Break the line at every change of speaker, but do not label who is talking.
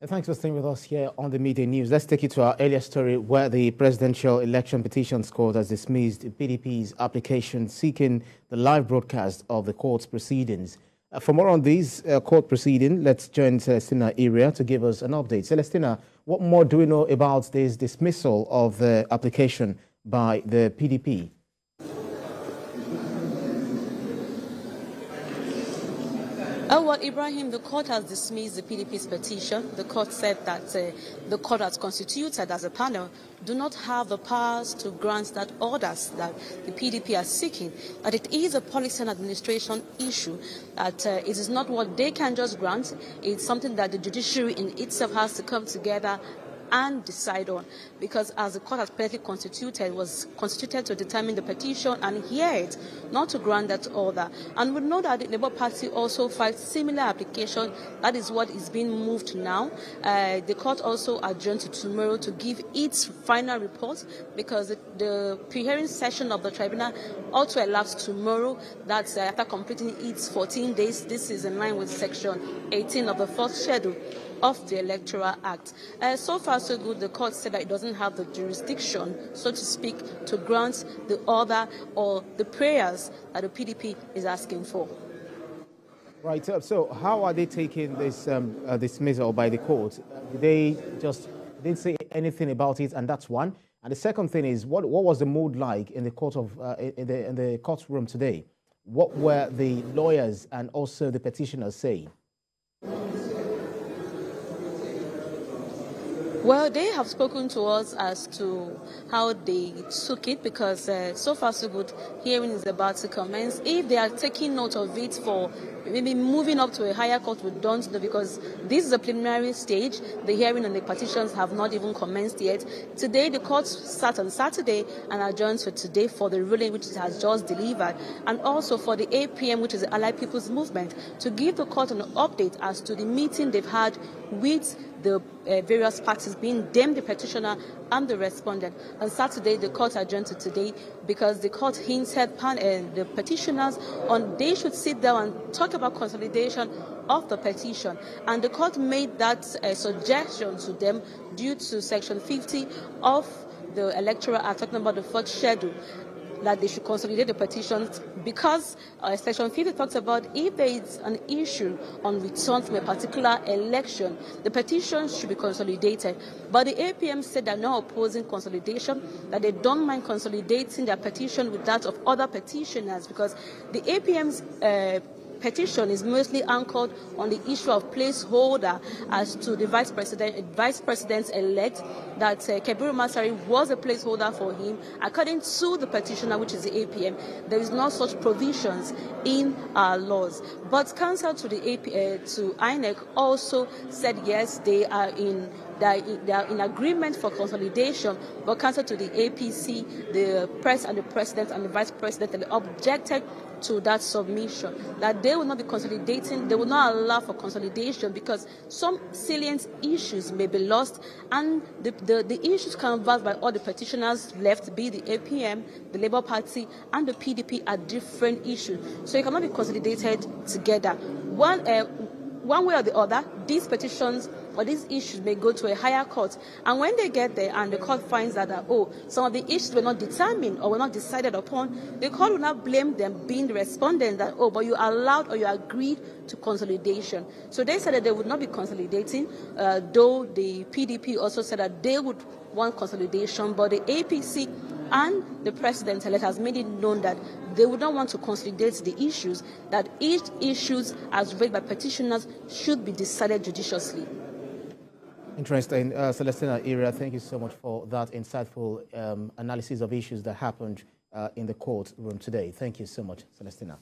Thanks for staying with us here on the Media News. Let's take you to our earlier story where the Presidential Election Petitions Court has dismissed PDP's application seeking the live broadcast of the court's proceedings. For more on these court proceedings, let's join Celestinah Iriah to give us an update. Celestinah, what more do we know about this dismissal of the application by the PDP?
Well, Ibrahim, the court has dismissed the PDP's petition. The court said that the court has constituted as a panel do not have the powers to grant that orders that the PDP are seeking, that it is a policy and administration issue, that it is not what they can just grant, it's something that the judiciary in itself has to come together and decide on, because as the court has presently constituted, was constituted to determine the petition and hear it, not to grant that order. And we know that the Labour Party also filed similar application. That is what is being moved now. The court also adjourned to tomorrow to give its final report, because the pre-hearing session of the tribunal also elapse tomorrow. That's after completing its 14 days. This is in line with Section 18 of the fourth schedule of the Electoral Act. So far, so good. The court said that it doesn't have the jurisdiction, so to speak, to grant the order or the prayers that the PDP is asking for.
Right. So how are they taking this dismissal by the court? Did they just didn't say anything about it, and that's one. And the second thing is, what was the mood like in the court of in the courtroom today? What were the lawyers and also the petitioners saying?
Well, they have spoken to us as to how they took it, because so far so good. Hearing is about to commence. If they are taking note of it for maybe moving up to a higher court, we don't know, because this is a preliminary stage. The hearing on the petitions have not even commenced yet. Today, the court sat on Saturday and adjourned for today for the ruling which it has just delivered, and also for the APM, which is the Allied People's Movement, to give the court an update as to the meeting they've had with the various parties, being them, the petitioner, and the respondent. On Saturday, the court adjourned to today because the court hinted the petitioners on they should sit down and talk about consolidation of the petition. And the court made that suggestion to them due to Section 50 of the Electoral Act, talking about the fourth schedule, that they should consolidate the petitions, because Section 50 talks about if there is an issue on return from a particular election, the petition should be consolidated. But the APM said they're not opposing consolidation, that they don't mind consolidating their petition with that of other petitioners, because the APM's petition is mostly anchored on the issue of placeholder as to the vice president-elect, that Kebiru Masari was a placeholder for him. According to the petitioner, which is the APM, there is no such provisions in our laws. But counsel to the to INEC also said yes, they are in agreement for consolidation, but counsel to the APC, the press and the president and the vice president, and they objected to that submission, that they will not be consolidating, they will not allow for consolidation, because some salient issues may be lost, and the issues canvassed by all the petitioners left, be the APM, the Labour Party, and the PDP, are different issues. So it cannot be consolidated together. One way or the other, these petitions or these issues may go to a higher court. And when they get there and the court finds that, some of the issues were not determined or were not decided upon, the court will not blame them, being the respondent, that, but you allowed or you agreed to consolidation. So they said that they would not be consolidating, though the PDP also said that they would want consolidation, but the APC and the president-elect has made it known that they would not want to consolidate the issues, that each issues as raised by petitioners should be decided judiciously.
Interesting. Celestinah Iriah, thank you so much for that insightful analysis of issues that happened in the courtroom today. Thank you so much, Celestinah.